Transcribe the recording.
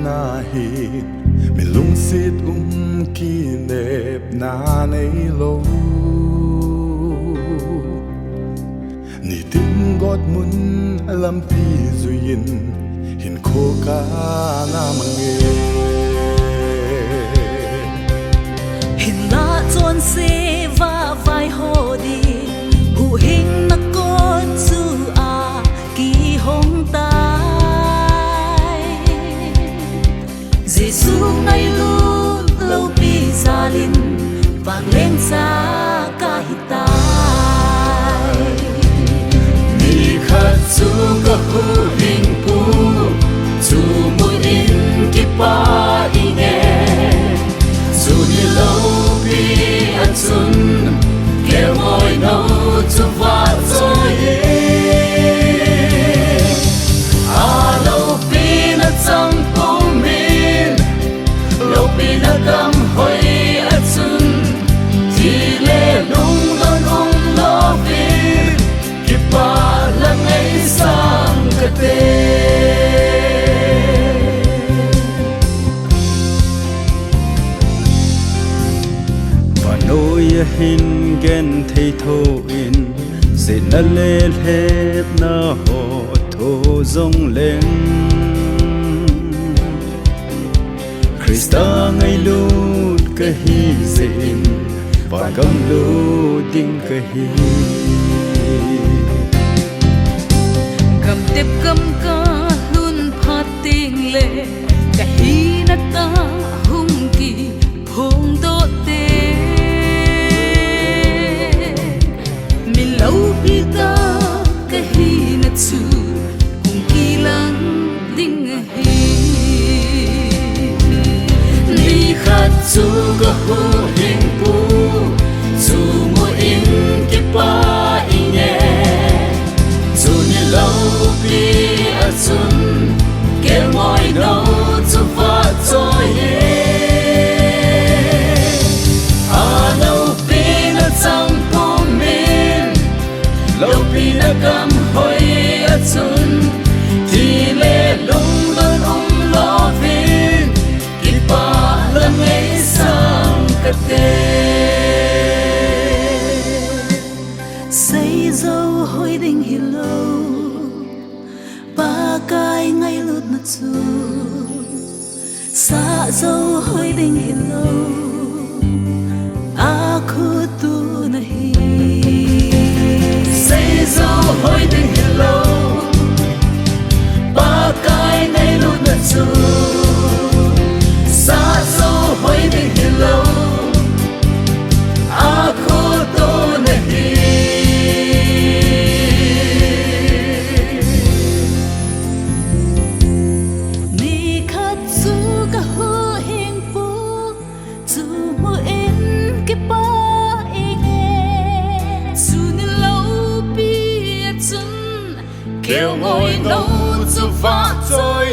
na hi min lung sit ki nep na nei lo ni tin god mun lam pi zuin hin kho ka na mange hin la chon se va vai ho di hu hing na kon chu a ki hong tai Giêsu ngay luôn lâu pi zalin vang lên xa ca hi tai ni khat chu ka hu hing pu chu mu in ki pa i nge chu ni lâu pi an sun kêu ngồi nấu chu va rồi lâu pi na chang pu min lâu pi na cam hoi an sun chỉ lệ lung don lo pi ki pa la ngay sang ka te nôi hin gen thấy thô in dệt na lên hết na hồ thô rong lên Christa ngay lút cái hi dệt và gam lút đinh cái hi gam tép gam ca luôn phát tiếng lệ cái hi na ta hung kỳ hung đô tê lâu bi ta cái hi na chu hung kỳ lang ding hi ni khat chu ka hu hing pu chu mo in ki pa i nge chu ni lâu pi a chun ke ngoi no chu va choi lâu pi na cam hoi a chun thì lệ lung don lo vin ki pa la ngay sang ka te say dâu hoi ding hi lâu ba cái ngay lút na chu sa dâu hoi ding hi lâu a khu tu na hi say dâu hoi ding hi lâu ba cái ngay lút na chu sa dâu hoi ding hi lâu a khu tu na hi ni khat chu ka hu hing pu chu mu in ki pa i nge chu ni lâu pi a chun kêu ngồi nấu chu va trôi